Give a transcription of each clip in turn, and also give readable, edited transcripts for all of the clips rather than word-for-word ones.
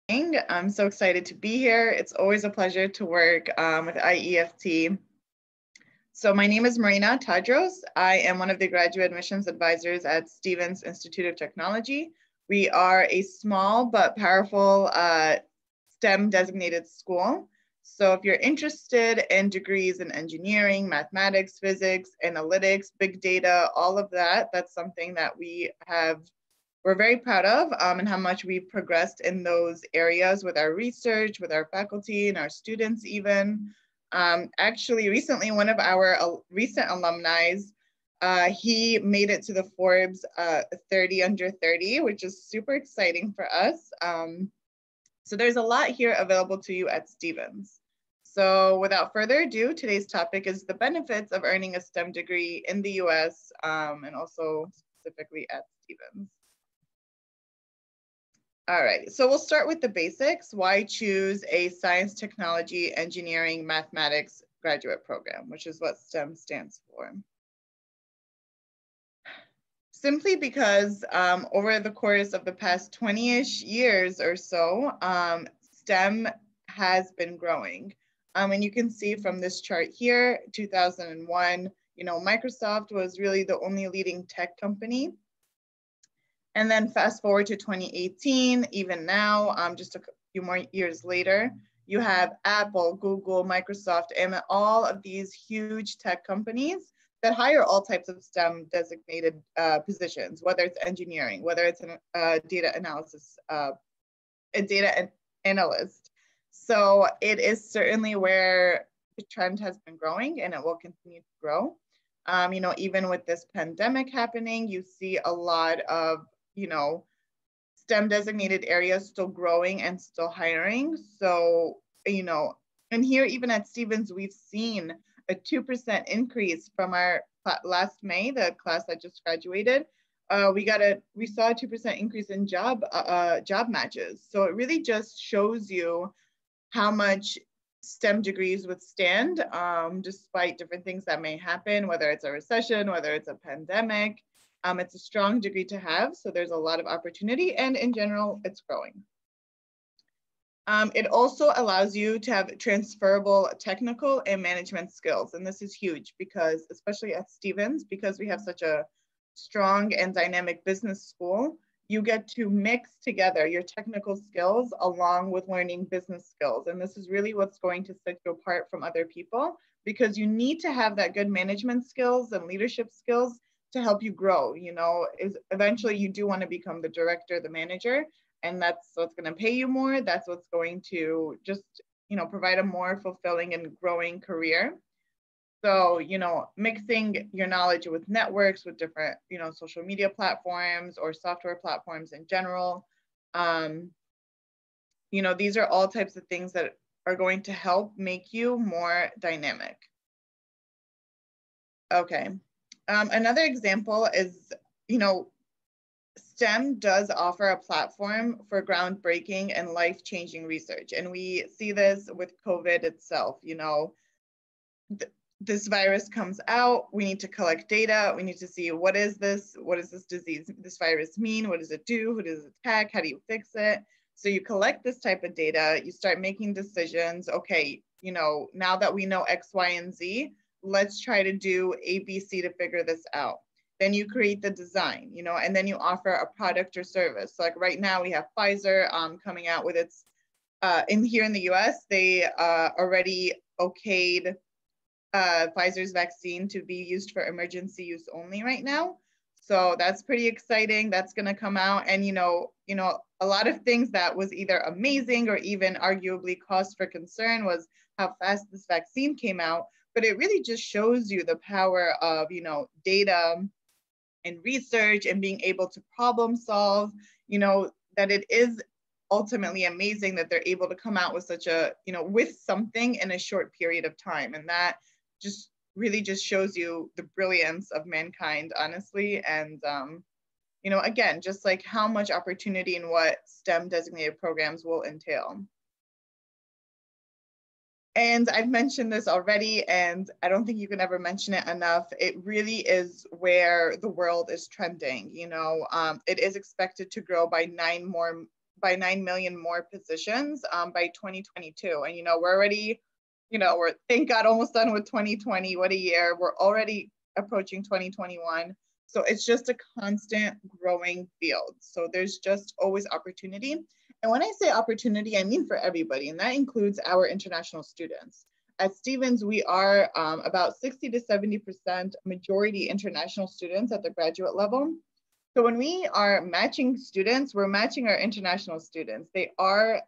I'm so excited to be here. It's always a pleasure to work with IEFT. So my name is Marina Tadros. I am one of the graduate admissions advisors at Stevens Institute of Technology. We are a small but powerful STEM designated school. So if you're interested in degrees in engineering, mathematics, physics, analytics, big data, all of that, that's something that we're very proud of and how much we've progressed in those areas with our research, with our faculty and our students even. Actually, recently, one of our recent alumni, he made it to the Forbes 30 under 30, which is super exciting for us. So there's a lot here available to you at Stevens. So without further ado, today's topic is the benefits of earning a STEM degree in the US and also specifically at Stevens. All right, so we'll start with the basics. Why choose a science, technology, engineering, mathematics graduate program, which is what STEM stands for? Simply because over the course of the past 20-ish years or so, STEM has been growing. And you can see from this chart here, 2001, Microsoft was really the only leading tech company. And then fast forward to 2018, even now, just a few more years later, you have Apple, Google, Microsoft, and all of these huge tech companies that hire all types of STEM designated positions, whether it's engineering, whether it's a data analysis, a data analyst. So it is certainly where the trend has been growing and it will continue to grow. Even with this pandemic happening, you see a lot of STEM designated areas still growing and still hiring. So, and here even at Stevens, we've seen a 2% increase from our last May, the class that just graduated. We saw a 2% increase in job matches. So it really just shows you how much STEM degrees withstand despite different things that may happen, whether it's a recession, whether it's a pandemic. It's a strong degree to have, so there's a lot of opportunity, and in general, it's growing. It also allows you to have transferable technical and management skills, and this is huge because, especially at Stevens, because we have such a strong and dynamic business school, you get to mix together your technical skills along with learning business skills, and this is really what's going to set you apart from other people, because you need to have that good management skills and leadership skills to help you grow. Eventually you do want to become the director, the manager, and that's what's going to pay you more. That's what's going to just, provide a more fulfilling and growing career. So, mixing your knowledge with networks, with different, social media platforms or software platforms in general. These are all types of things that are going to help make you more dynamic. Okay. Another example is, STEM does offer a platform for groundbreaking and life-changing research. And we see this with COVID itself. This virus comes out, we need to collect data, we need to see what is this disease, this virus mean, what does it do, who does it attack, how do you fix it? So you collect this type of data, you start making decisions. Okay, now that we know X, Y, and Z, let's try to do A, B, C to figure this out. Then you create the design, and then you offer a product or service. So like right now we have Pfizer coming out with its, here in the US, they already okayed Pfizer's vaccine to be used for emergency use only right now. So that's pretty exciting. That's gonna come out, and a lot of things that was either amazing or even arguably cause for concern was how fast this vaccine came out. But it really just shows you the power of, data and research and being able to problem solve, that it is ultimately amazing that they're able to come out with such a, with something in a short period of time. And that just really just shows you the brilliance of mankind, honestly. And, again, just like how much opportunity and what STEM designated programs will entail. And I've mentioned this already, and I don't think you can ever mention it enough. It really is where the world is trending. It is expected to grow by 9 by 9 million more positions by 2022. And, we're already, we're, thank God, almost done with 2020. What a year. We're already approaching 2021. So it's just a constant growing field. So there's just always opportunity. And when I say opportunity, I mean for everybody, and that includes our international students. At Stevens, we are about 60 to 70% majority international students at the graduate level. So when we are matching students, we're matching our international students. They are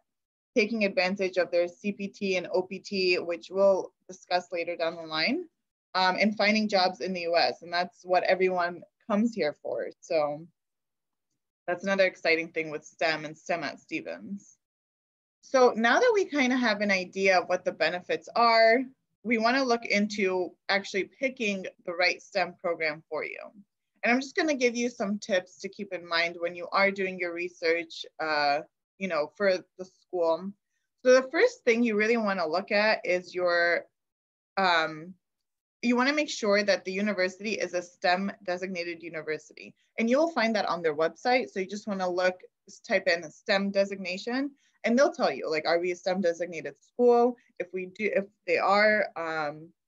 taking advantage of their CPT and OPT, which we'll discuss later down the line, and finding jobs in the US. And that's what everyone comes here for. So that's another exciting thing with STEM and STEM at Stevens. So now that we kind of have an idea of what the benefits are, we want to look into actually picking the right STEM program for you. And I'm just going to give you some tips to keep in mind when you are doing your research, for the school. So the first thing you really want to look at is your, you want to make sure that the university is a STEM designated university. And you'll find that on their website. So you just want to look, just type in a STEM designation, and they'll tell you, like, are we a STEM designated school? If they are,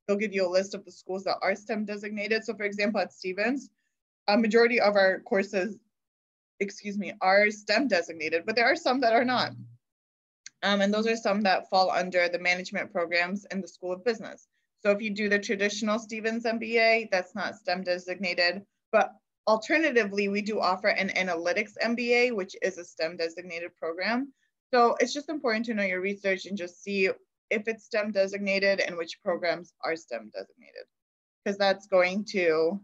they'll give you a list of the schools that are STEM designated. So for example, at Stevens, a majority of our courses, are STEM designated, but there are some that are not. And those are some that fall under the management programs in the School of Business. So if you do the traditional Stevens MBA, that's not STEM designated, but alternatively, we do offer an analytics MBA, which is a STEM designated program. So it's just important to know your research and just see if it's STEM designated and which programs are STEM designated, because that's going to,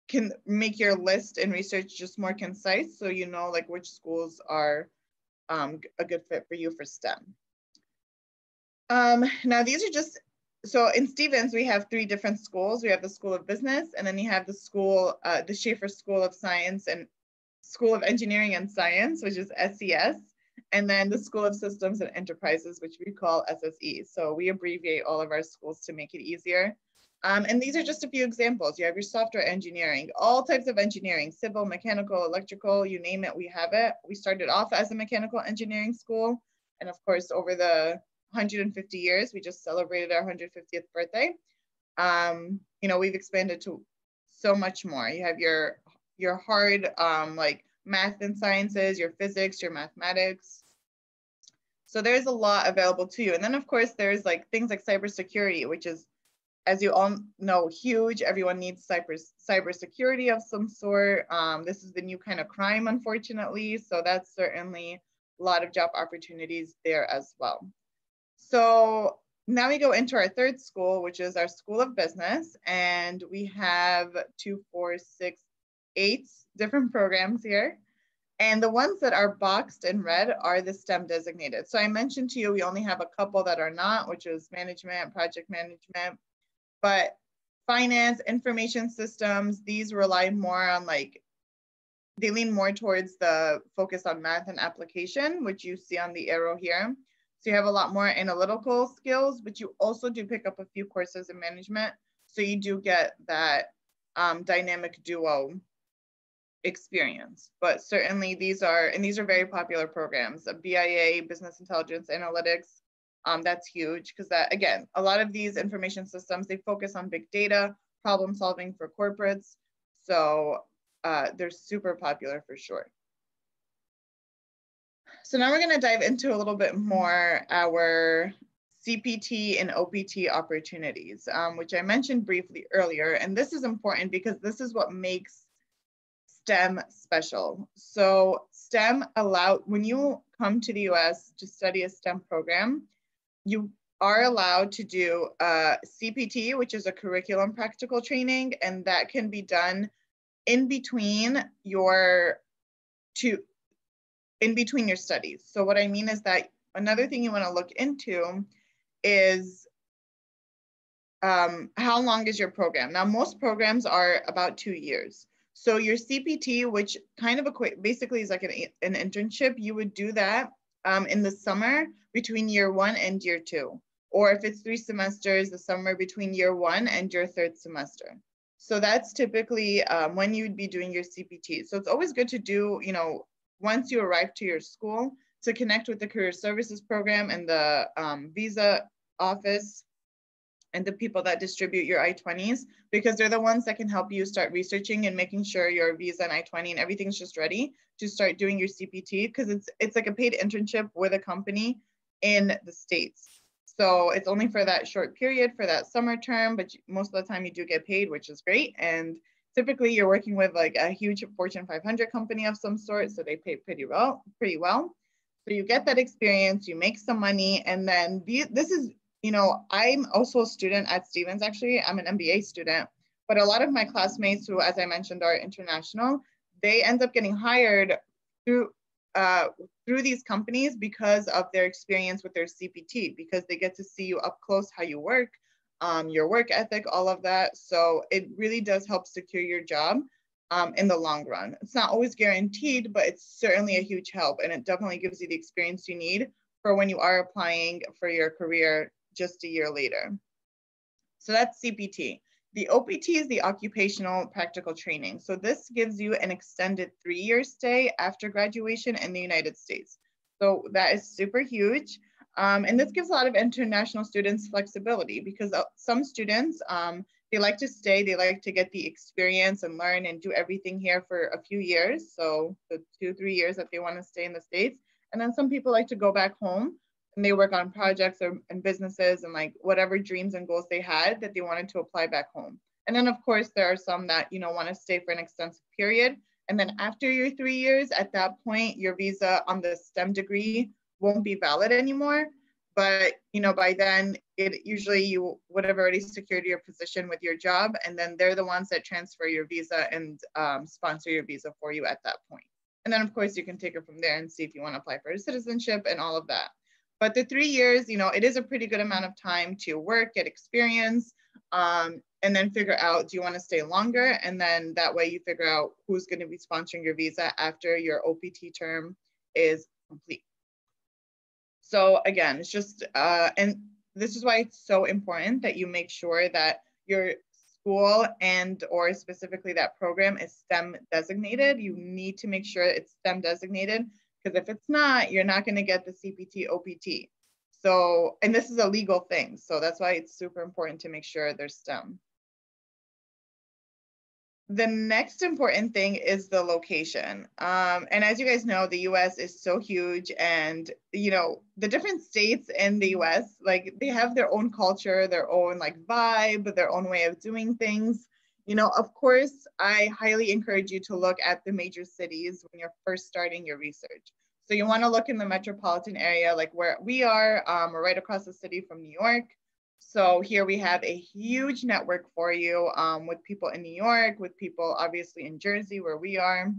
can make your list and research just more concise. So like which schools are a good fit for you for STEM. Now these are just, so in Stevens, we have 3 different schools. We have the School of Business, and then you have the school, the Schaefer School of Science and School of Engineering and Science, which is SES, and then the School of Systems and Enterprises, which we call SSE. So we abbreviate all of our schools to make it easier. And these are just a few examples. You have your software engineering, all types of engineering, civil, mechanical, electrical, you name it, we have it. We started off as a mechanical engineering school. And of course, over the 150 years, we just celebrated our 150th birthday. We've expanded to so much more. You have your hard, like math and sciences, your physics, your mathematics. So there's a lot available to you. And then of course, there's like things like cybersecurity, which is, as you all know, huge. Everyone needs cybersecurity of some sort. This is the new kind of crime, unfortunately. So that's certainly a lot of job opportunities there as well. So now we go into our 3rd school, which is our School of Business. And we have 2, 4, 6, 8 different programs here. And the ones that are boxed in red are the STEM designated. So I mentioned to you, we only have a couple that are not, which is management, project management. But finance, information systems, these rely more on they lean more towards the focus on math and application, which you see on the arrow here. So you have a lot more analytical skills, but you also do pick up a few courses in management. So you do get that dynamic duo experience. But certainly these are very popular programs, a BIA, Business Intelligence Analytics. That's huge because that, again, a lot of these information systems, they focus on big data, problem solving for corporates. So they're super popular for sure. So now we're going to dive into a little bit more our CPT and OPT opportunities, which I mentioned briefly earlier. And this is important because this is what makes STEM special. So STEM when you come to the US to study a STEM program, you are allowed to do CPT, which is a curriculum practical training, and that can be done in between your studies. So what I mean is that another thing you want to look into is how long is your program? Now, most programs are about 2 years. So your CPT, which kind of basically is like an internship, you would do that in the summer between year 1 and year 2. Or if it's 3 semesters, the summer between year 1 and your 3rd semester. So that's typically when you'd be doing your CPT. So it's always good to do, once you arrive to your school, to connect with the career services program and the visa office and the people that distribute your I-20s, because they're the ones that can help you start researching and making sure your visa and I-20 and everything's just ready to start doing your CPT, because it's like a paid internship with a company in the States. So it's only for that short period, for that summer term, but most of the time you do get paid, which is great. And typically you're working with like a huge Fortune 500 company of some sort, so they pay pretty well. So you get that experience, you make some money, and then this is, you know, I'm also a student at Stevens, actually. I'm an MBA student, but a lot of my classmates who, as I mentioned, are international, they end up getting hired through these companies because of their experience with their CPT, because they get to see you up close, how you work, your work ethic, all of that. So it really does help secure your job in the long run. It's not always guaranteed, but it's certainly a huge help. And it definitely gives you the experience you need for when you are applying for your career just a year later. So that's CPT. The OPT is the occupational practical training. So this gives you an extended 3-year stay after graduation in the United States. So that is super huge. And this gives a lot of international students flexibility, because some students, they like to stay, they like to get the experience and learn and do everything here for a few years. So the 2-3 years that they want to stay in the States. And then some people like to go back home and they work on projects and businesses and like whatever dreams and goals they had that they wanted to apply back home. And then of course, there are some that, you know, want to stay for an extensive period. And then after your 3 years, at that point, your visa on the STEM degree won't be valid anymore. But, you know, by then it usually you would have already secured your position with your job. And then they're the ones that transfer your visa and sponsor your visa for you at that point. And then of course you can take it from there and see if you want to apply for citizenship and all of that. But the 3 years, you know, it is a pretty good amount of time to work, get experience, and then figure out, do you want to stay longer? And then that way you figure out who's going to be sponsoring your visa after your OPT term is complete. So again, it's just, and this is why it's so important that you make sure that your school and or specifically that program is STEM designated. You need to make sure it's STEM designated, because if it's not, you're not going to get the CPT OPT. So, and this is a legal thing. So that's why it's super important to make sure there's STEM. The next important thing is the location. And as you guys know, the US is so huge, and, you know, the different states in the US, like they have their own culture, their own like vibe, their own way of doing things. You know, of course, I highly encourage you to look at the major cities when you're first starting your research. So you want to look in the metropolitan area, like where we are. We're right across the city from New York. So here we have a huge network for you with people in New York, with people obviously in Jersey where we are.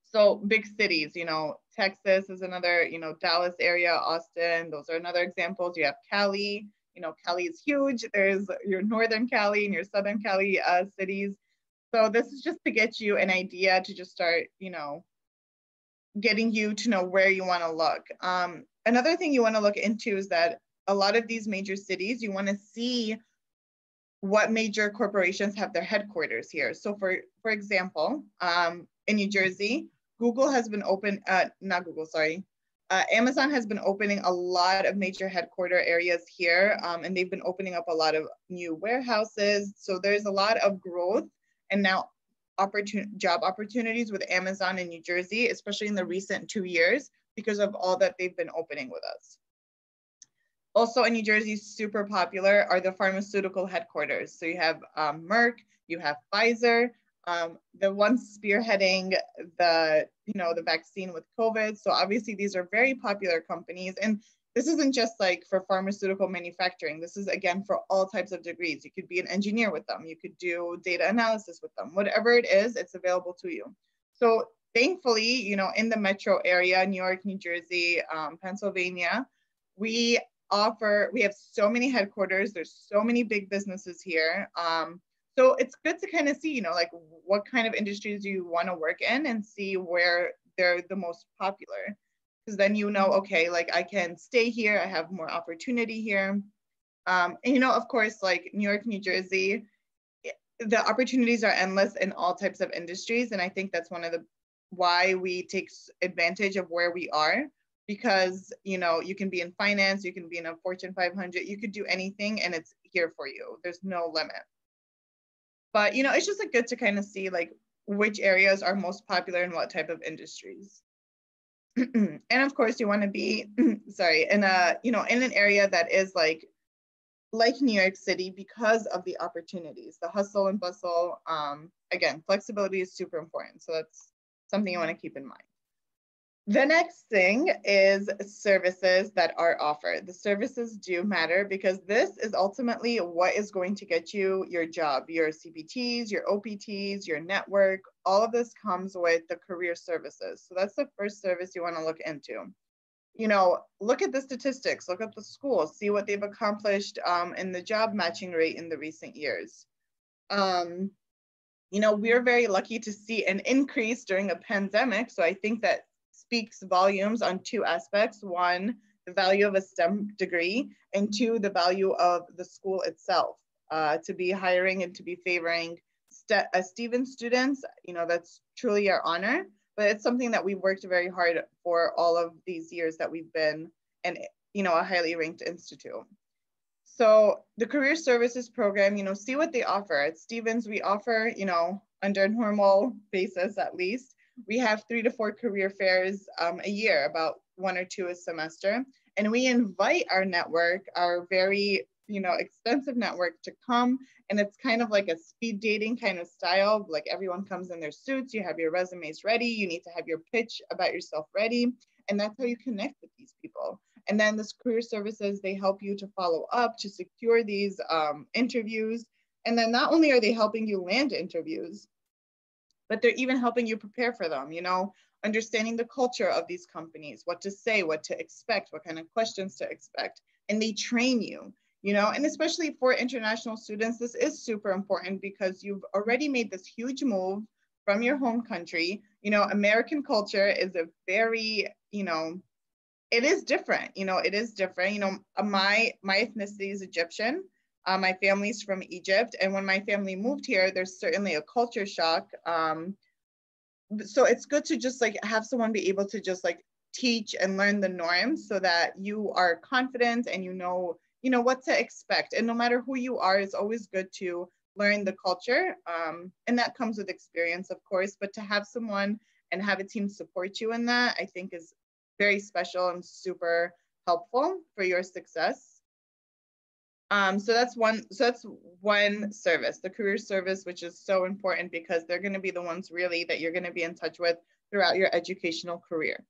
So big cities, you know, Texas is another, you know, Dallas area, Austin, those are another examples. You have Cali, you know, Cali is huge. There's your Northern Cali and your Southern Cali cities. So this is just to get you an idea to just start, you know, getting you to know where you want to look. Another thing you want to look into is that a lot of these major cities, you want to see what major corporations have their headquarters here. So for example, in New Jersey, Google has been open, not Google, sorry. Amazon has been opening a lot of major headquarter areas here, and they've been opening up a lot of new warehouses. So there's a lot of growth and now job opportunities with Amazon in New Jersey, especially in the recent 2 years, because of all that they've been opening with us. Also in New Jersey, super popular are the pharmaceutical headquarters. So you have Merck, you have Pfizer, the ones spearheading the, you know, the vaccine with COVID. So obviously these are very popular companies. And this isn't just like for pharmaceutical manufacturing. This is again for all types of degrees. You could be an engineer with them. You could do data analysis with them. Whatever it is, it's available to you. So thankfully, you know, in the metro area, New York, New Jersey, Pennsylvania, we have so many headquarters. There's so many big businesses here. So it's good to kind of see, you know, like what kind of industries you want to work in and see where they're the most popular. Because then you know, okay, like I can stay here, I have more opportunity here. And you know, of course, like New York, New Jersey, the opportunities are endless in all types of industries. And I think that's one of the why we take advantage of where we are, because, you know, you can be in finance, you can be in a Fortune 500, you could do anything and it's here for you. There's no limit. But, you know, it's just like good to kind of see like which areas are most popular in what type of industries. And of course you want to be, sorry, in a, you know, in an area that is like New York City because of the opportunities, the hustle and bustle. Again, flexibility is super important. So that's something you want to keep in mind. The next thing is services that are offered. The services do matter because this is ultimately what is going to get you your job, your CPTs, your OPTs, your network. All of this comes with the career services. So that's the first service you want to look into. You know, look at the statistics, look at the schools, see what they've accomplished in the job matching rate in the recent years. You know, we're very lucky to see an increase during a pandemic. So I think that speaks volumes on two aspects. One, the value of a STEM degree, and two, the value of the school itself, to be hiring and to be favoring Stevens students. You know, that's truly our honor, but it's something that we've worked very hard for all of these years that we've been in, you know, a highly ranked institute. So the career services program, you know, see what they offer. At Stevens, we offer, you know, under a normal basis at least, we have 3 to 4 career fairs a year, about 1 or 2 a semester. And we invite our network, our very, you know, extensive network to come. And it's kind of like a speed dating kind of style. Like everyone comes in their suits, you have your resumes ready, you need to have your pitch about yourself ready. And that's how you connect with these people. And then this career services, they help you to follow up, to secure these interviews. And then not only are they helping you land interviews, but they're even helping you prepare for them, you know, understanding the culture of these companies, what to say, what to expect, what kind of questions to expect. And they train you, you know, and especially for international students, this is super important because you've already made this huge move from your home country. You know, American culture is a very, you know, it is different, you know, it is different. You know, my ethnicity is Egyptian. My family's from Egypt. And when my family moved here, there's certainly a culture shock. So it's good to just like have someone be able to just like teach and learn the norms so that you are confident and you know what to expect. And no matter who you are, it's always good to learn the culture. And that comes with experience, of course, but to have someone and have a team support you in that, I think is very special and super helpful for your success. So that's one service, the career service, which is so important because they're going to be the ones really that you're going to be in touch with throughout your educational career.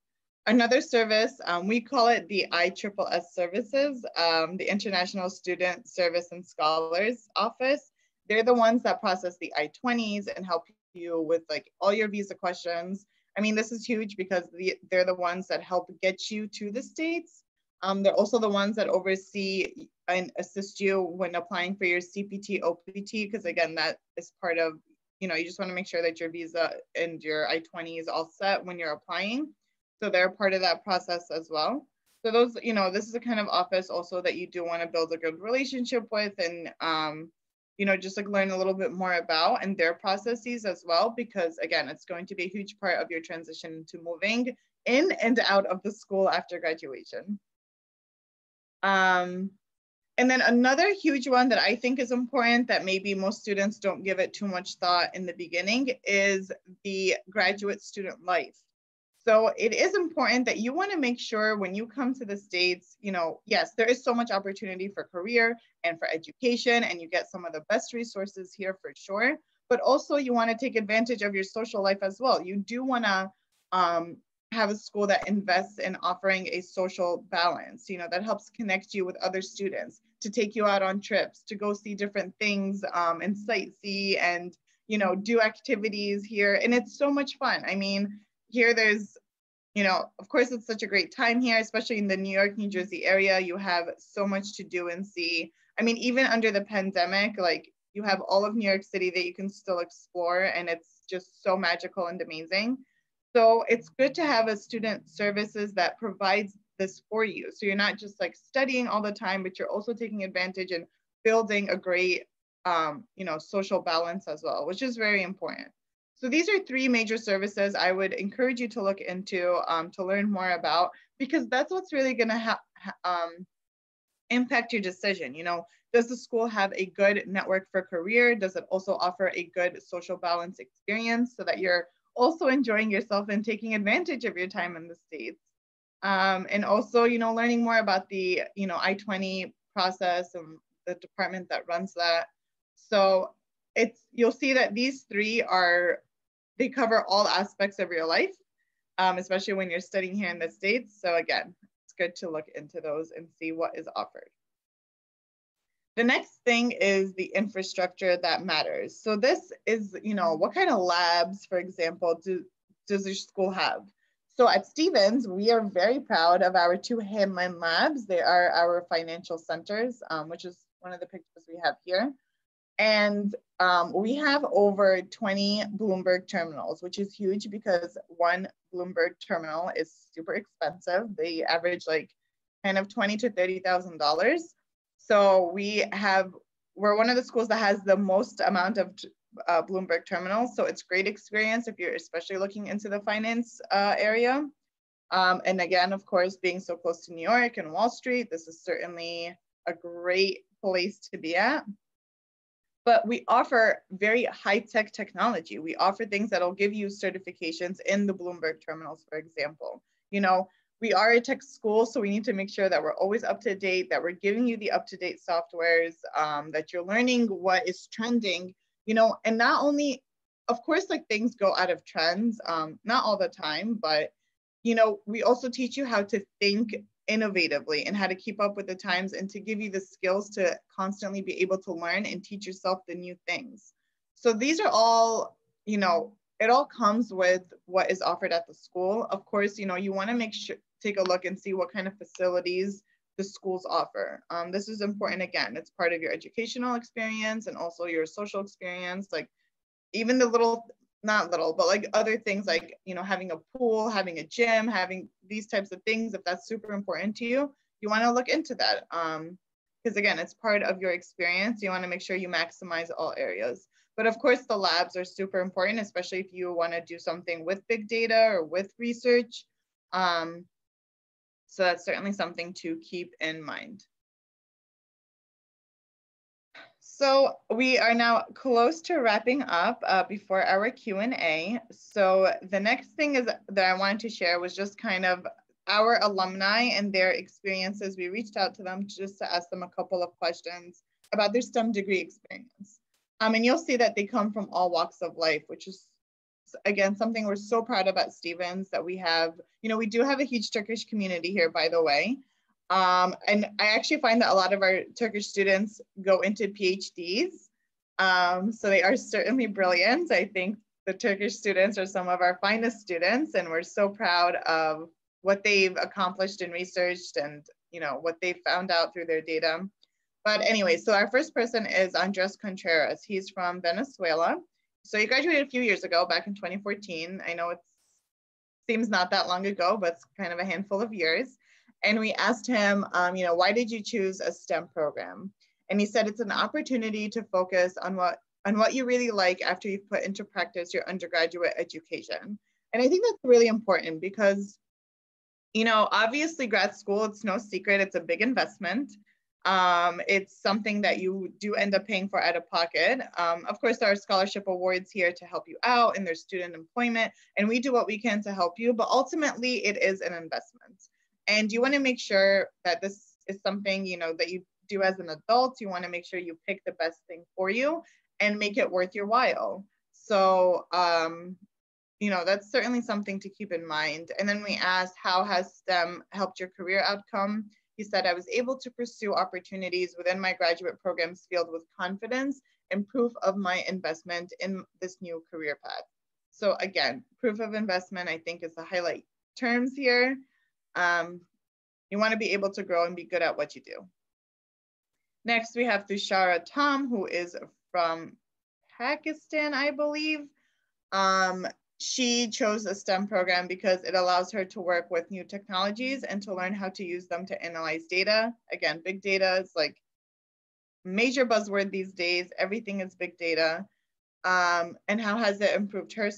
Another service, we call it the ISSS services, the International Student Service and Scholars Office. They're the ones that process the I-20s and help you with like all your visa questions. I mean, this is huge because they're the ones that help get you to the States. They're also the ones that oversee and assist you when applying for your CPT, OPT, because again, that is part of, you know, you just want to make sure that your visa and your I-20 is all set when you're applying. So they're part of that process as well. So those, you know, this is a kind of office also that you do want to build a good relationship with and, you know, just like learn a little bit more about and their processes as well, because again, it's going to be a huge part of your transition to moving in and out of the school after graduation. And then another huge one that I think is important that maybe most students don't give it too much thought in the beginning is the graduate student life. So it is important that you want to make sure when you come to the States, you know, yes, there is so much opportunity for career and for education, and you get some of the best resources here for sure, but also you want to take advantage of your social life as well. You do want to have a school that invests in offering a social balance, you know, that helps connect you with other students, to take you out on trips, to go see different things and sightsee and, you know, do activities here. And it's so much fun. I mean, here there's, you know, of course, it's such a great time here, especially in the New York, New Jersey area. You have so much to do and see. I mean, even under the pandemic, like you have all of New York City that you can still explore, and it's just so magical and amazing. So it's good to have a student services that provides this for you. So you're not just like studying all the time, but you're also taking advantage and building a great, you know, social balance as well, which is very important. So these are three major services I would encourage you to look into to learn more about, because that's what's really going to impact your decision. You know, does the school have a good network for career? Does it also offer a good social balance experience so that you're also enjoying yourself and taking advantage of your time in the States? And also, you know, learning more about the, you know, I-20 process and the department that runs that. So you'll see that these three they cover all aspects of your life, especially when you're studying here in the States. So again, it's good to look into those and see what is offered. The next thing is the infrastructure that matters. So this is, you know, what kind of labs, for example, does your school have? So at Stevens, we are very proud of our two Hanlon labs. They are our financial centers, which is one of the pictures we have here. And we have over 20 Bloomberg terminals, which is huge because one Bloomberg terminal is super expensive. They average like kind of $20,000 to $30,000. So we're one of the schools that has the most amount of Bloomberg terminals. So it's great experience if you're especially looking into the finance area. And again, of course, being so close to New York and Wall Street, this is certainly a great place to be at. But we offer very high-tech technology. We offer things that'll give you certifications in the Bloomberg terminals, for example. You know, we are a tech school, so we need to make sure that we're always up to date, that we're giving you the up-to-date softwares, that you're learning what is trending, you know, and not only, of course, like things go out of trends, not all the time, but, you know, we also teach you how to think innovatively and how to keep up with the times and to give you the skills to constantly be able to learn and teach yourself the new things. So these are all, you know, it all comes with what is offered at the school. Of course, you know, you want to take a look and see what kind of facilities the schools offer. This is important. Again, it's part of your educational experience and also your social experience, like even the little, not little, but like other things like, you know, having a pool, having a gym, having these types of things. If that's super important to you, you want to look into that. Because again, it's part of your experience. You want to make sure you maximize all areas. But of course, the labs are super important, especially if you want to do something with big data or with research. So that's certainly something to keep in mind. So we are now close to wrapping up before our Q&A. So the next thing that I wanted to share was just kind of our alumni and their experiences. We reached out to them just to ask them a couple of questions about their STEM degree experience. And you'll see that they come from all walks of life, which is, again, something we're so proud of at Stevens that we have. You know, we do have a huge Turkish community here, by the way. And I actually find that a lot of our Turkish students go into PhDs. So they are certainly brilliant. I think the Turkish students are some of our finest students, and we're so proud of what they've accomplished and researched and, you know, what they found out through their data. But anyway, so our first person is Andres Contreras. He's from Venezuela. So he graduated a few years ago, back in 2014. I know it seems not that long ago, but it's kind of a handful of years. And we asked him, you know, why did you choose a STEM program? And he said it's an opportunity to focus on what you really like after you've put into practice your undergraduate education. And I think that's really important because, you know, obviously grad school, it's no secret, it's a big investment. It's something that you do end up paying for out of pocket. Of course, there are scholarship awards here to help you out and there's student employment, and we do what we can to help you, but ultimately it is an investment. And you want to make sure that this is something, you know, that you do as an adult. You want to make sure you pick the best thing for you and make it worth your while. So, you know, that's certainly something to keep in mind. And then we asked, how has STEM helped your career outcome? He said, I was able to pursue opportunities within my graduate program's field with confidence and proof of my investment in this new career path. So again, proof of investment, I think, is the highlight terms here. You want to be able to grow and be good at what you do. Next, we have Tushara Tom, who is from Pakistan, I believe. She chose a STEM program because it allows her to work with new technologies and to learn how to use them to analyze data. Again, big data is like major buzzword these days. Everything is big data. and how has it improved her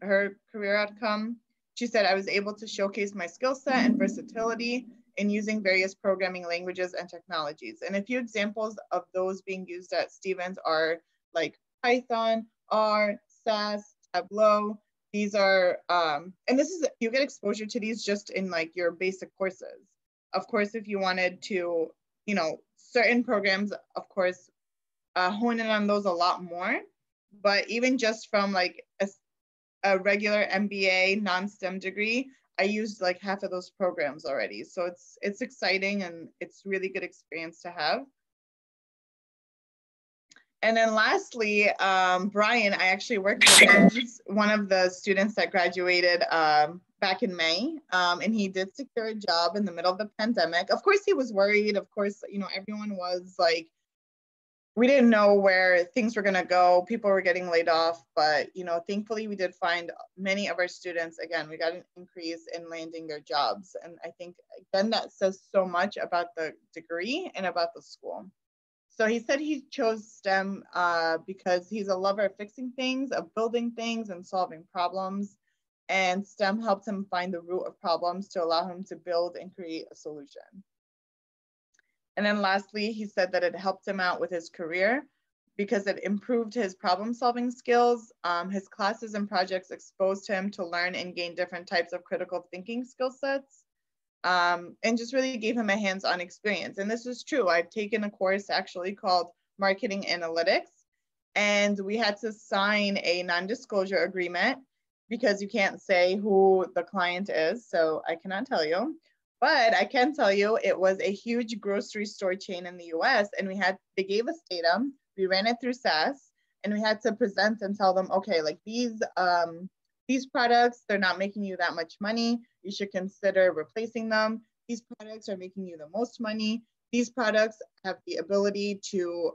her career outcome. She said, I was able to showcase my skill set and versatility in using various programming languages and technologies. And a few examples of those being used at Stevens are like Python, R, SAS, Tableau. These are, and this is, you get exposure to these just in like your basic courses. Of course, if you wanted to, you know, certain programs, of course, hone in on those a lot more. But even just from like a regular MBA non-STEM degree, I used like half of those programs already. So it's exciting and it's really good experience to have. And then lastly, Brian, I actually worked with him. He's one of the students that graduated back in May, and he did secure a job in the middle of the pandemic. Of course, he was worried. Of course, you know, everyone was like, we didn't know where things were gonna go. People were getting laid off, but, you know, thankfully we did find many of our students, again, we got an increase in landing their jobs. And I think, again, that says so much about the degree and about the school. So he said he chose STEM because he's a lover of fixing things, of building things and solving problems. And STEM helped him find the root of problems to allow him to build and create a solution. And then lastly, he said that it helped him out with his career because it improved his problem-solving skills. His classes and projects exposed him to learn and gain different types of critical thinking skill sets, and just really gave him a hands-on experience. And this is true. I've taken a course actually called Marketing Analytics, and we had to sign a non-disclosure agreement because you can't say who the client is, so I cannot tell you. But I can tell you it was a huge grocery store chain in the US, and they gave us data, we ran it through SAS, and we had to present and tell them, okay, like these products, they're not making you that much money. You should consider replacing them. These products are making you the most money. These products have the ability to,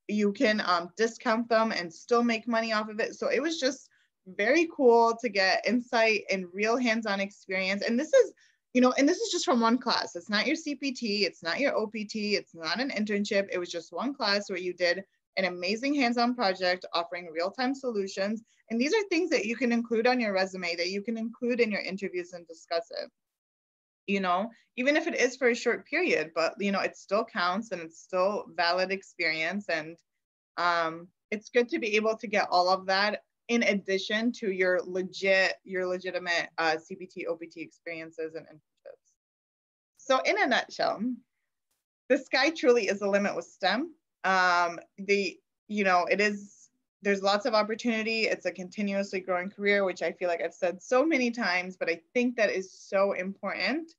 you can discount them and still make money off of it. So it was just very cool to get insight and real hands-on experience. And this is, you know, and this is just from one class. It's not your CPT, it's not your OPT, it's not an internship. It was just one class where you did an amazing hands-on project offering real-time solutions. And these are things that you can include on your resume, that you can include in your interviews and discuss it. You know, even if it is for a short period, but, you know, it still counts and it's still valid experience. And it's good to be able to get all of that in addition to your legitimate CPT, OPT experiences and internships. So in a nutshell, the sky truly is the limit with STEM. There's lots of opportunity. It's a continuously growing career, which I feel like I've said so many times, but I think that is so important.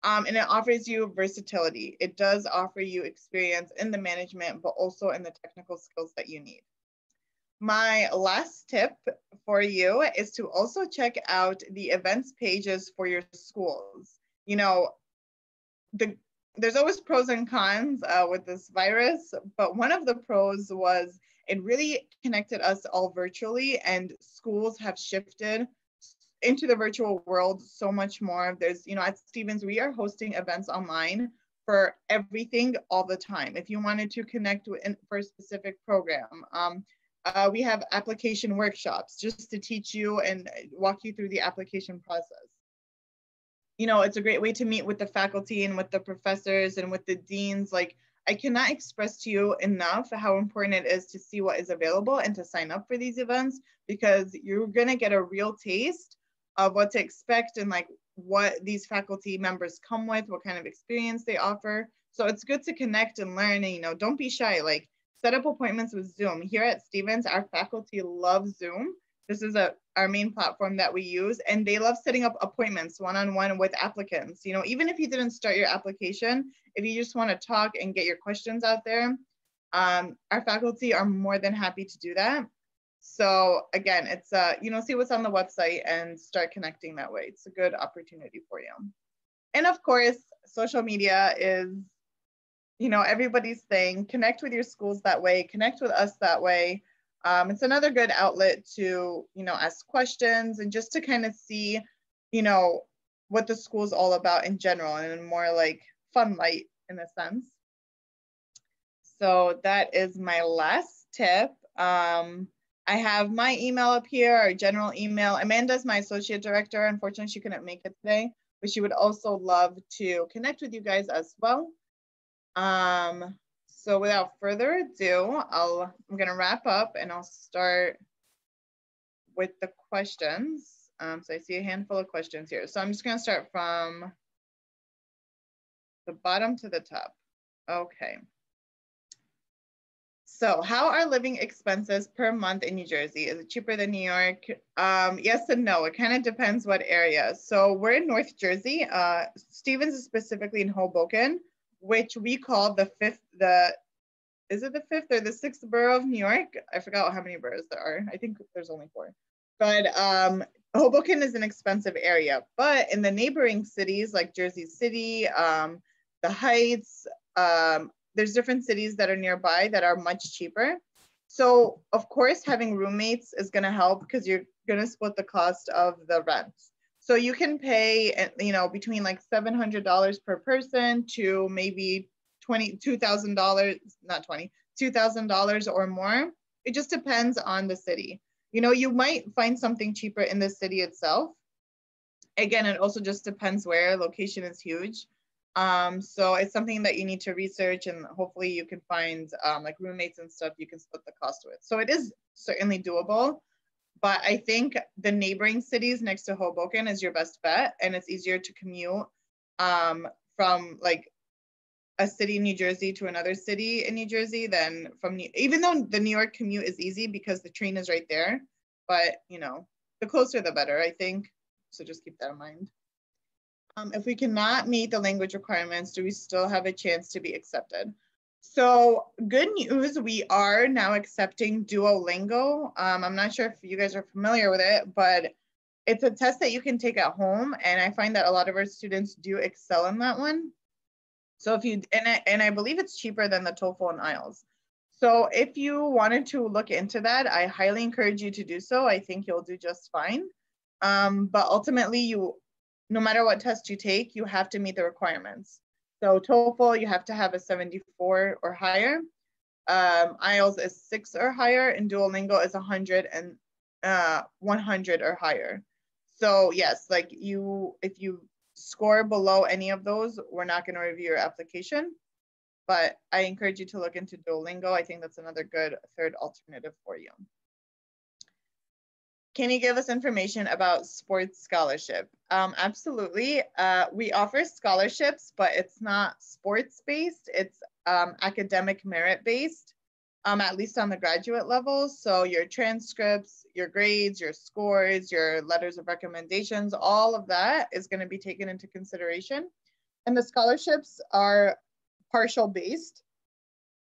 And it offers you versatility. It does offer you experience in the management, but also in the technical skills that you need. My last tip for you is to also check out the events pages for your schools. You know, there's always pros and cons with this virus, but one of the pros was it really connected us all virtually, and schools have shifted into the virtual world so much more. There's, you know, at Stevens, we are hosting events online for everything all the time. If you wanted to connect for a specific program, we have application workshops just to teach you and walk you through the application process. You know, it's a great way to meet with the faculty and with the professors and with the deans. Like, I cannot express to you enough how important it is to see what is available and to sign up for these events, because you're gonna get a real taste of what to expect and like what these faculty members come with, what kind of experience they offer. So it's good to connect and learn, and, you know, don't be shy. Like, set up appointments with Zoom. Here at Stevens, our faculty love Zoom. This is our main platform that we use, and they love setting up appointments one-on-one with applicants. You know, even if you didn't start your application, if you just want to talk and get your questions out there, our faculty are more than happy to do that. So again, it's, you know, see what's on the website and start connecting that way. It's a good opportunity for you. And of course, social media is, you know, everybody's thing. Connect with your schools that way, connect with us that way. It's another good outlet to, you know, ask questions and just to kind of see, you know, what the school's all about in general, and in more like fun light in a sense. So that is my last tip. I have my email up here, our general email. Amanda's my associate director. Unfortunately, she couldn't make it today, but she would also love to connect with you guys as well. So without further ado, I'm gonna wrap up and I'll start with the questions. So I see a handful of questions here. So I'm just gonna start from the bottom to the top. Okay. So how are living expenses per month in New Jersey? Is it cheaper than New York? Yes and no, it kind of depends what area. So we're in North Jersey. Stevens is specifically in Hoboken, which we call the fifth, is it the fifth or the sixth borough of New York? I forgot how many boroughs there are. I think there's only 4. But Hoboken is an expensive area, but in the neighboring cities like Jersey City, the Heights, there's different cities that are nearby that are much cheaper. So of course, having roommates is gonna help because you're gonna split the cost of the rent. So you can pay, you know, between like $700 per person to maybe $2,000, not 20, $2,000 or more. It just depends on the city. You know, you might find something cheaper in the city itself. Again, it also just depends where. Location is huge. So it's something that you need to research, and hopefully you can find like roommates and stuff you can split the cost with. So it is certainly doable, but I think the neighboring cities next to Hoboken is your best bet, and it's easier to commute from like a city in New Jersey to another city in New Jersey than from even though the New York commute is easy because the train is right there, but you know, the closer the better, I think. So just keep that in mind. If we cannot meet the language requirements, do we still have a chance to be accepted? So good news, we are now accepting Duolingo. I'm not sure if you guys are familiar with it, but it's a test that you can take at home. And I find that a lot of our students do excel in that one. So if you, and I believe it's cheaper than the TOEFL and IELTS. So if you wanted to look into that, I highly encourage you to do so. I think you'll do just fine. But ultimately, no matter what test you take, you have to meet the requirements. So TOEFL, you have to have a 74 or higher. IELTS is 6 or higher, and Duolingo is 100 and 100 or higher. So yes, like if you score below any of those, we're not going to review your application. But I encourage you to look into Duolingo. I think that's another good third alternative for you. Can you give us information about sports scholarship? Absolutely. We offer scholarships, but it's not sports-based. It's academic merit-based, at least on the graduate level. So your transcripts, your grades, your scores, your letters of recommendations, all of that is going to be taken into consideration. And the scholarships are partial-based.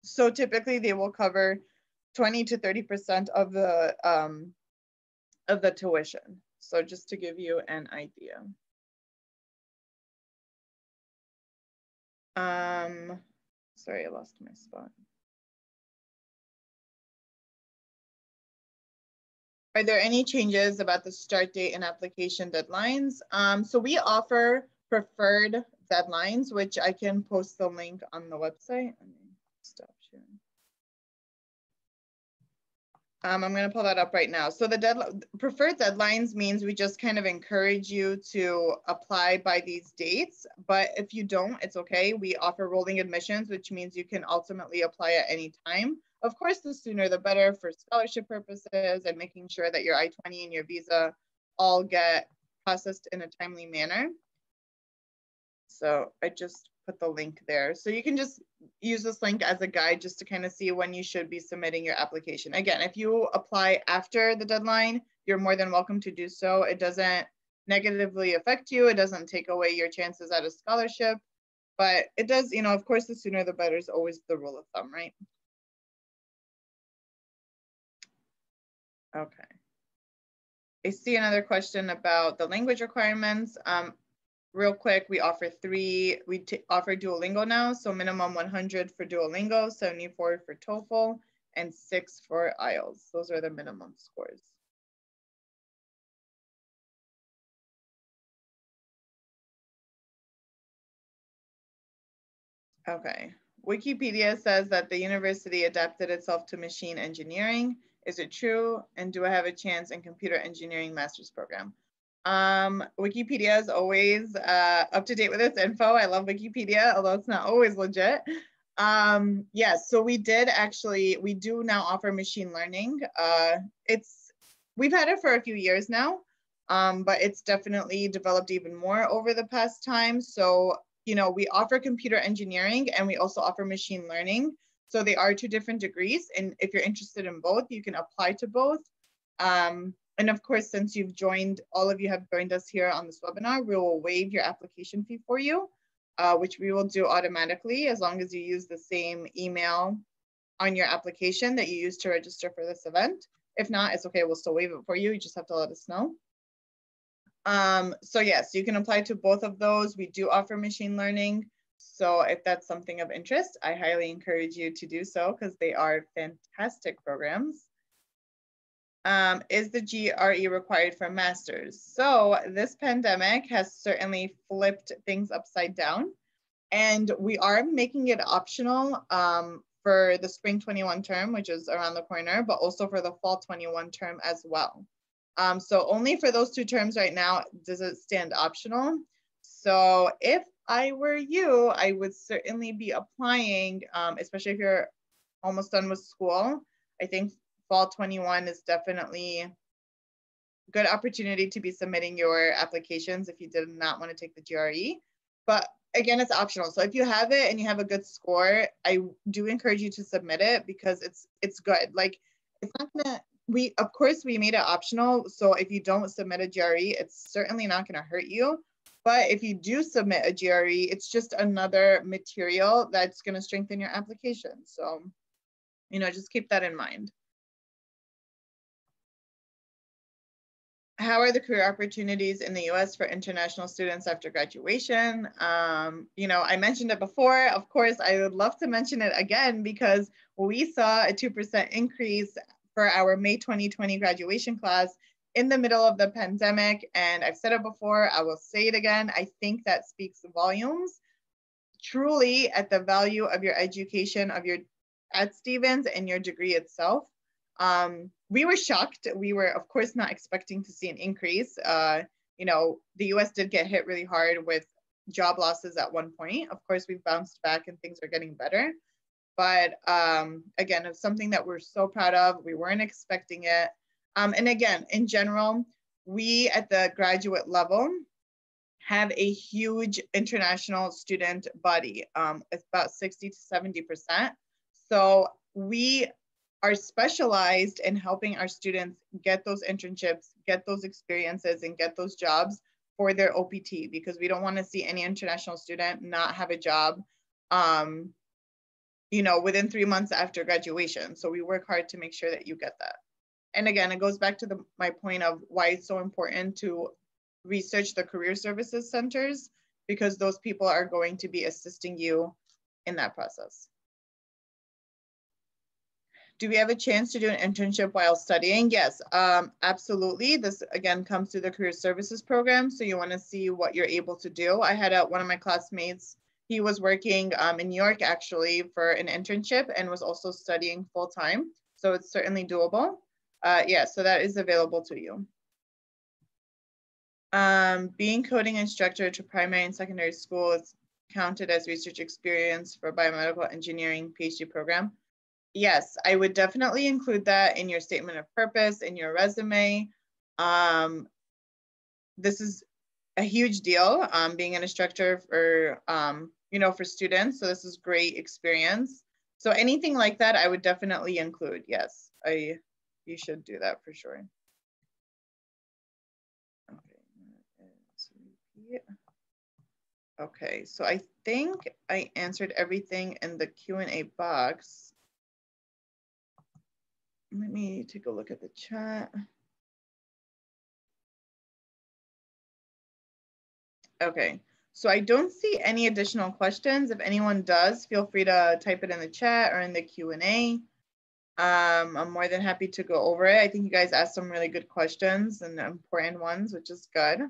So typically they will cover 20 to 30% of the tuition. So just to give you an idea. Sorry, I lost my spot. Are there any changes about the start date and application deadlines? So we offer preferred deadlines, which I can post the link on the website. Let me stop sharing. I'm going to pull that up right now. So the preferred deadlines means we just kind of encourage you to apply by these dates. But if you don't, it's okay. We offer rolling admissions, which means you can ultimately apply at any time. Of course, the sooner the better for scholarship purposes and making sure that your I-20 and your visa all get processed in a timely manner. So I just put the link there. So you can just use this link as a guide just to kind of see when you should be submitting your application. Again, if you apply after the deadline, you're more than welcome to do so. It doesn't negatively affect you. It doesn't take away your chances at a scholarship, but it does, you know, of course, the sooner the better is always the rule of thumb, right? Okay. I see another question about the language requirements. Real quick, we offer offer Duolingo now. So minimum 100 for Duolingo, 74 for TOEFL, and 6 for IELTS. Those are the minimum scores. Okay. Wikipedia says that the university adapted itself to machine engineering. Is it true? And do I have a chance in computer engineering master's program? Wikipedia is always up to date with its info. I love Wikipedia, although it's not always legit. Yes, so we do now offer machine learning. We've had it for a few years now, but it's definitely developed even more over the past time. So, you know, we offer computer engineering and we also offer machine learning. So they are two different degrees. And if you're interested in both, you can apply to both. And of course, since all of you have joined us here on this webinar, we will waive your application fee for you, which we will do automatically as long as you use the same email on your application that you used to register for this event. If not, it's okay, we'll still waive it for you. You just have to let us know. So yes, you can apply to both of those. We do offer machine learning. So if that's something of interest, I highly encourage you to do so because they are fantastic programs. Is the GRE required for masters? So this pandemic has certainly flipped things upside down, and we are making it optional for the spring 21 term, which is around the corner, but also for the fall 21 term as well. So only for those two terms right now does it stand optional. So if I were you, I would certainly be applying, especially if you're almost done with school. I think fall 21 is definitely a good opportunity to be submitting your applications if you did not want to take the GRE. But again, it's optional. So if you have it and you have a good score, I do encourage you to submit it because it's good. Like, it's not gonna, of course we made it optional. So if you don't submit a GRE, it's certainly not gonna hurt you. But if you do submit a GRE, it's just another material that's gonna strengthen your application. So, you know, just keep that in mind. How are the career opportunities in the US for international students after graduation? You know, I mentioned it before. Of course, I would love to mention it again because we saw a 2% increase for our May 2020 graduation class in the middle of the pandemic. And I've said it before, I will say it again. I think that speaks volumes truly at the value of your education at Stevens and your degree itself. We were shocked. We were, of course, not expecting to see an increase. You know, the US did get hit really hard with job losses at one point. Of course, we've bounced back and things are getting better. But again, it's something that we're so proud of. We weren't expecting it. And again, in general, we at the graduate level have a huge international student body. It's about 60 to 70%. So we are specialized in helping our students get those internships, get those experiences, and get those jobs for their OPT, because we don't want to see any international student not have a job, you know, within 3 months after graduation. So we work hard to make sure that you get that. And again, it goes back to my point of why it's so important to research the career services centers, because those people are going to be assisting you in that process. Do we have a chance to do an internship while studying? Yes, absolutely. This again comes through the career services program. So you want to see what you're able to do. I had one of my classmates, he was working in New York actually for an internship and was also studying full time. So it's certainly doable. Yeah, so that is available to you. Being coding instructor to primary and secondary school is counted as research experience for biomedical engineering PhD program. Yes, I would definitely include that in your statement of purpose, in your resume. This is a huge deal, being an instructor for, you know, for students. So this is great experience. So anything like that, I would definitely include. Yes, you should do that for sure. Okay, so I think I answered everything in the Q&A box. Let me take a look at the chat. Okay, so I don't see any additional questions. If anyone does, feel free to type it in the chat or in the Q&A. I'm more than happy to go over it. I think you guys asked some really good questions and important ones, which is good.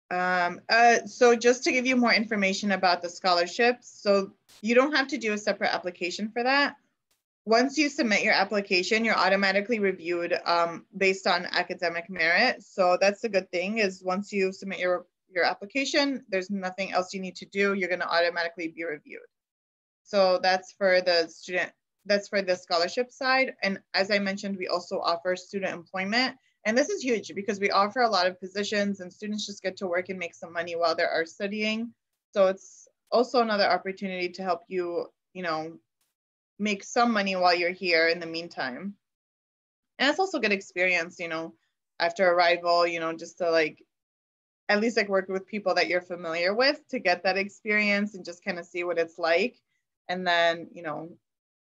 So just to give you more information about the scholarships, so you don't have to do a separate application for that. once you submit your application, you're automatically reviewed based on academic merit. So that's the good thing, is once you submit your application, there's nothing else you need to do. You're going to automatically be reviewed. So that's for the student, that's for the scholarship side. And as I mentioned, we also offer student employment. And this is huge because we offer a lot of positions and students just get to work and make some money while they are studying. So it's also another opportunity to help you, you know, make some money while you're here in the meantime. And it's also good experience, you know, after arrival, you know, just to like, at least like work with people that you're familiar with to get that experience and just kind of see what it's like. And then, you know,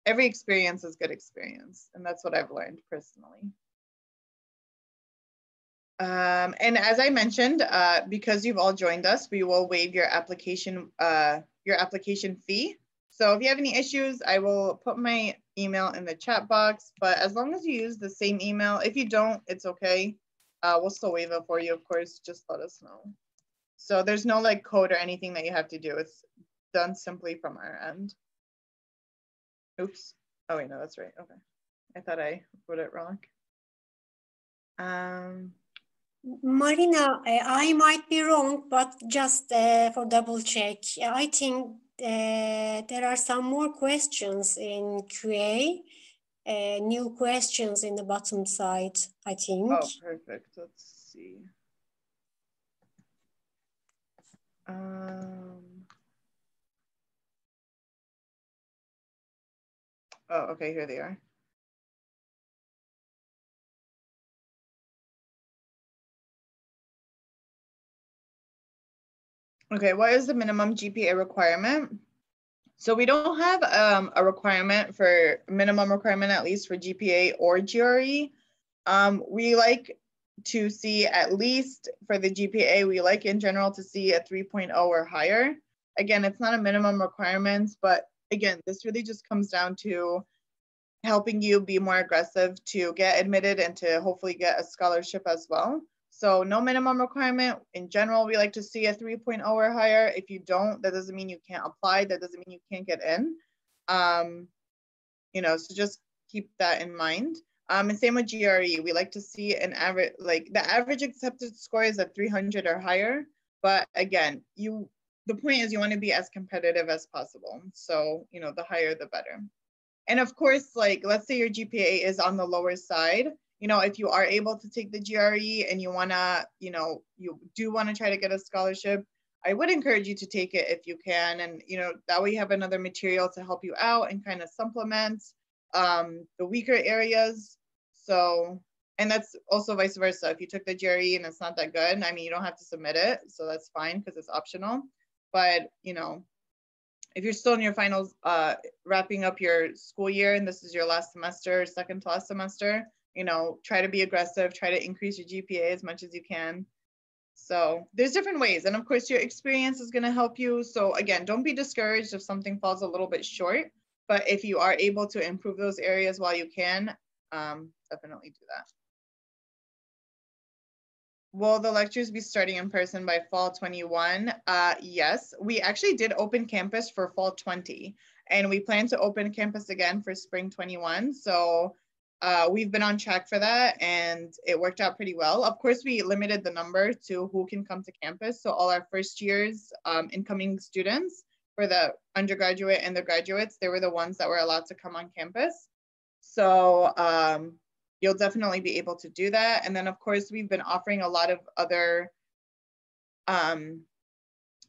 every experience is good experience. And that's what I've learned personally. And as I mentioned, because you've all joined us, we will waive your application fee. So if you have any issues, I will put my email in the chat box, but as long as you use the same email, if you don't, it's okay. We'll still waive it for you, of course, just let us know. So there's no like code or anything that you have to do. It's done simply from our end. Oops. Oh wait, no, that's right. Okay. I thought I wrote it wrong. Marina, I might be wrong, but just for double check, I think there are some more questions in QA, new questions in the bottom side, I think. Oh, perfect. Let's see. Oh, okay, here they are. Okay, what is the minimum GPA requirement? So we don't have a requirement for minimum requirement, at least for GPA or GRE. We like to see, at least for the GPA, we like in general to see a 3.0 or higher. Again, it's not a minimum requirement, but again, this really just comes down to helping you be more aggressive to get admitted and to hopefully get a scholarship as well. So no minimum requirement. In general, we like to see a 3.0 or higher. If you don't, that doesn't mean you can't apply. That doesn't mean you can't get in. You know, so just keep that in mind. And same with GRE. We like to see an average, like the average accepted score is a 300 or higher. But again, the point is you want to be as competitive as possible. So, you know, the higher, the better. And of course, like, let's say your GPA is on the lower side. You know, if you are able to take the GRE and you want to, you know, you do want to try to get a scholarship, I would encourage you to take it if you can. And, you know, that way you have another material to help you out and kind of supplement the weaker areas. So, and that's also vice versa. If you took the GRE and it's not that good, I mean, you don't have to submit it. So that's fine because it's optional. But, you know, if you're still in your finals, wrapping up your school year and this is your last semester, second to last semester, you know, try to be aggressive, try to increase your GPA as much as you can. So there's different ways. And of course, your experience is going to help you. So again, don't be discouraged if something falls a little bit short. But if you are able to improve those areas while you can, definitely do that. Will the lectures be starting in person by fall 21? Yes, we actually did open campus for fall 20, and we plan to open campus again for spring 21. So we've been on track for that, and it worked out pretty well. Of course, we limited the number to who can come to campus. So all our first years incoming students for the undergraduate and the graduates, they were the ones that were allowed to come on campus. So you'll definitely be able to do that. And then of course, we've been offering a lot of other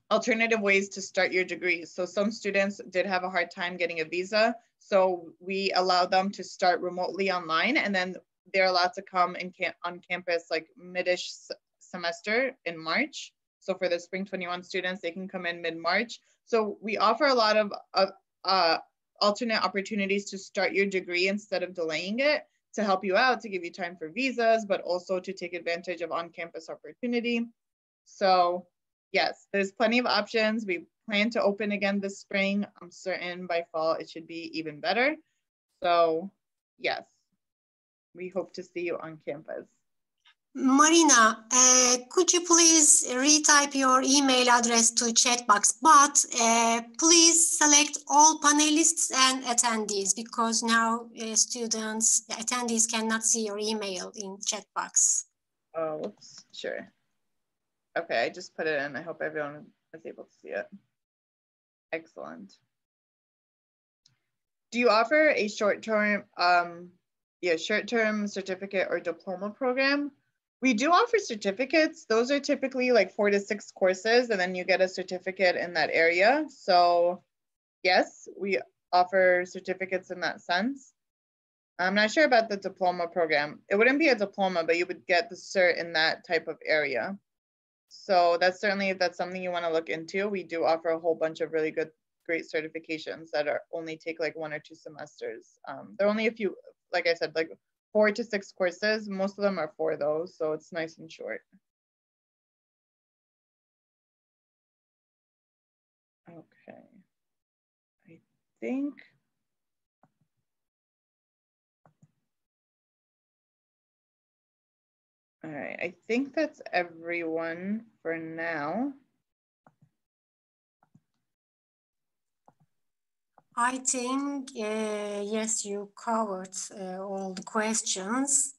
alternative ways to start your degrees. So some students did have a hard time getting a visa. So we allow them to start remotely online, and then they're allowed to come on campus like mid-ish semester in March. So for the spring 21 students, they can come in mid-March. So we offer a lot of alternate opportunities to start your degree instead of delaying it, to help you out, to give you time for visas, but also to take advantage of on-campus opportunity. So yes, there's plenty of options. We plan to open again this spring. I'm certain by fall it should be even better. So yes, we hope to see you on campus. Marina, could you please retype your email address to chat box, but please select all panelists and attendees because now attendees cannot see your email in chat box. Oh, whoops, sure. Okay, I just put it in. I hope everyone is able to see it. Excellent. Do you offer a short-term certificate or diploma program? We do offer certificates. Those are typically like 4 to 6 courses, and then you get a certificate in that area. So yes, we offer certificates in that sense. I'm not sure about the diploma program. It wouldn't be a diploma, but you would get the cert in that type of area. So that's certainly, if that's something you want to look into, we do offer a whole bunch of really great certifications that are only take like 1 or 2 semesters. There are only a few, like I said, like 4 to 6 courses. Most of them are 4 though, so it's nice and short. Okay, I think. All right, I think that's everyone for now. I think, yes, you covered all the questions.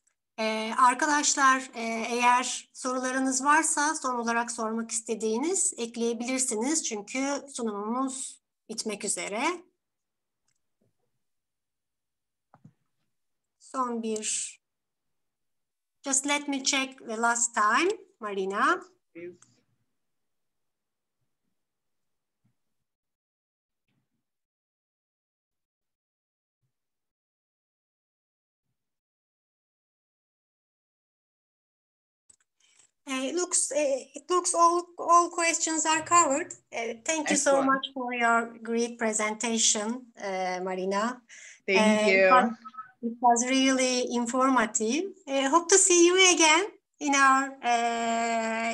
Arkadaşlar, eğer sorularınız varsa son olarak sormak istediğiniz ekleyebilirsiniz. Çünkü sunumumuz bitmek üzere. Son bir. Just let me check the last time, Marina. Please. It looks all questions are covered. Thank you so much for your great presentation, Marina. Thank you. It was really informative. Hope to see you again in our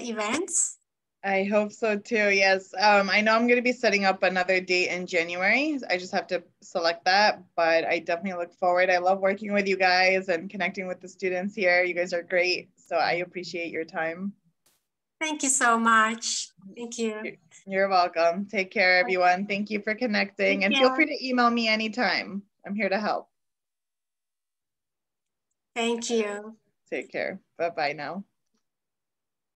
events. I hope so too, yes. I know I'm going to be setting up another date in January. I just have to select that, but I definitely look forward. I love working with you guys and connecting with the students here. You guys are great, so I appreciate your time. Thank you so much. Thank you. You're welcome. Take care, everyone. Thank you for connecting, and feel free to email me anytime. I'm here to help. Thank you. Take care. Bye-bye now.